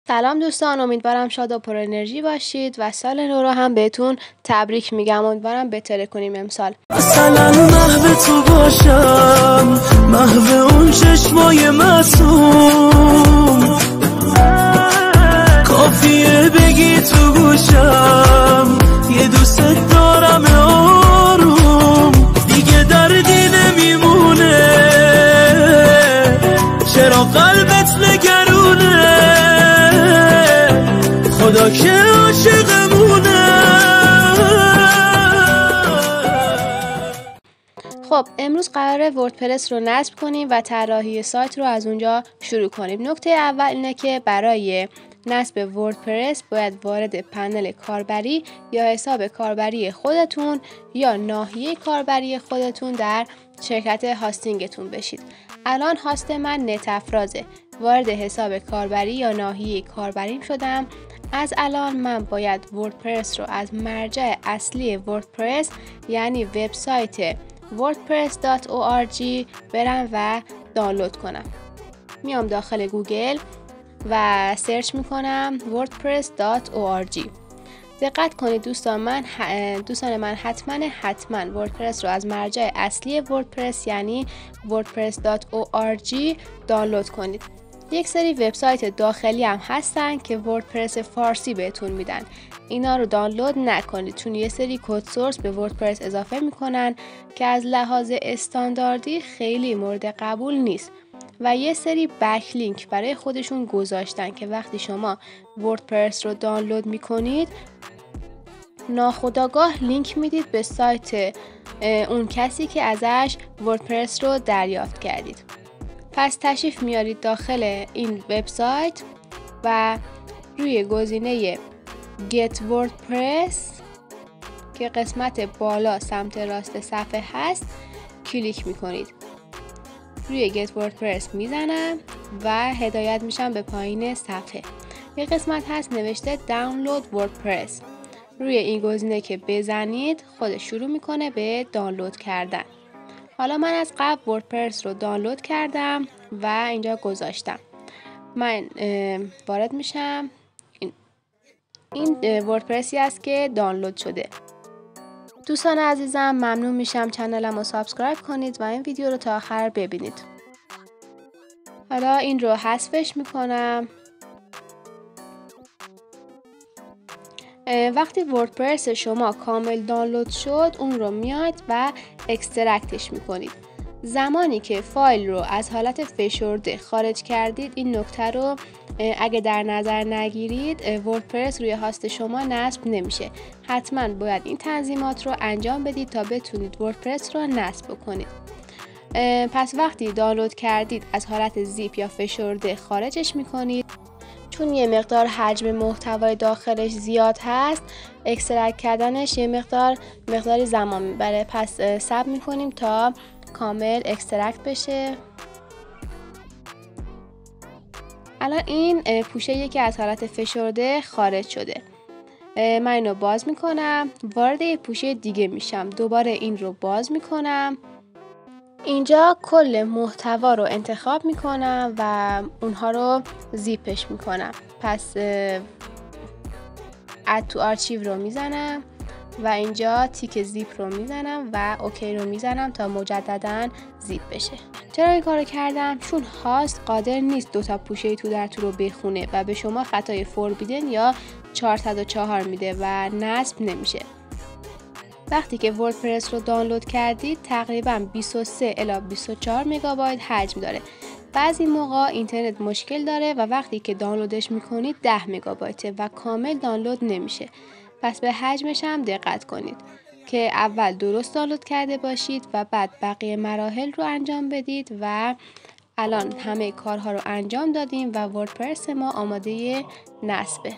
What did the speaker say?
سلام دوستان، امیدوارم شاد و پر انرژی باشید و سال نو رو هم بهتون تبریک میگم. امیدوارم بهتره کنیم امسال. مثلا محو تو باشم، محو اون چشمای معصوم، کافیه بگی تو گوشم یه دوست دارم آروم، دیگه دردی نمیمونه، چرا قلبت نگرونه، خدا که عاشقمونه. خب امروز قراره وردپرس رو نصب کنیم و طراحی سایت رو از اونجا شروع کنیم. نکته اول اینه که برای نصب وردپرس باید وارد پنل کاربری یا حساب کاربری خودتون یا ناحیه کاربری خودتون در شرکت هاستینگتون بشید. الان هاست من نتافرازه. وارد حساب کاربری یا ناحیه کاربریم شدم. از الان من باید وردپرس رو از مرجع اصلی وردپرس یعنی وبسایت wordpress.org برم و دانلود کنم. میام داخل گوگل و سرچ میکنم wordpress.org. دقت کنید دوستان من حتما وردپرس رو از مرجع اصلی وردپرس یعنی wordpress.org دانلود کنید. یک سری وبسایت داخلی هم هستن که وردپرس فارسی بهتون میدن. اینا رو دانلود نکنید چون یه سری کد سورس به وردپرس اضافه میکنن که از لحاظ استانداردی خیلی مورد قبول نیست و یه سری بکلینک برای خودشون گذاشتن که وقتی شما وردپرس رو دانلود میکنید ناخودآگاه لینک میدید به سایت اون کسی که ازش وردپرس رو دریافت کردید. پس تشریف میارید داخل این وبسایت و روی گزینه Get WordPress که قسمت بالا سمت راست صفحه هست کلیک میکنید. روی Get WordPress میزنم و هدایت میشم به پایین صفحه. یه قسمت هست نوشته Download WordPress. روی این گزینه که بزنید خودش شروع میکنه به دانلود کردن. حالا من از قبل وردپرس رو دانلود کردم و اینجا گذاشتم. من وارد میشم. این وردپرسی است که دانلود شده. دوستان عزیزم ممنون میشم چنلم رو سابسکرایب کنید و این ویدیو رو تا آخر ببینید. حالا این رو حذفش میکنم. وقتی وردپرس شما کامل دانلود شد اون رو میاید و اکسترکتش میکنید. زمانی که فایل رو از حالت فشرده خارج کردید این نکته رو اگه در نظر نگیرید وردپرس روی هاست شما نصب نمیشه. حتما باید این تنظیمات رو انجام بدید تا بتونید وردپرس رو نصب کنید. پس وقتی دانلود کردید از حالت زیپ یا فشرده خارجش میکنید. چون یه مقدار حجم محتوای داخلش زیاد هست اکسترکت کردنش یه مقداری زمان میبره. پس صبر میکنیم تا کامل اکسترکت بشه. الان این پوشه که از حالت فشرده خارج شده. من اینو باز میکنم، وارد یه پوشه دیگه میشم، دوباره این رو باز میکنم. اینجا کل محتوا رو انتخاب میکنم و اونها رو زیپش میکنم. پس اد تو آرچیو رو میزنم و اینجا تیک زیپ رو میزنم و اوکی رو میزنم تا مجددا زیپ بشه. چرا این کارو کردم؟ چون هاست قادر نیست دوتا پوشه تو رو بخونه و به شما خطای فوربیدن یا 404 میده و نصب نمیشه. وقتی که وردپرس رو دانلود کردید تقریبا 23 الی 24 مگابایت حجم داره. بعضی موقع اینترنت مشکل داره و وقتی که دانلودش میکنید 10 مگابایته و کامل دانلود نمیشه. پس به حجمش هم دقت کنید که اول درست دانلود کرده باشید و بعد بقیه مراحل رو انجام بدید و الان همه کارها رو انجام دادیم و وردپرس ما آماده نصبه.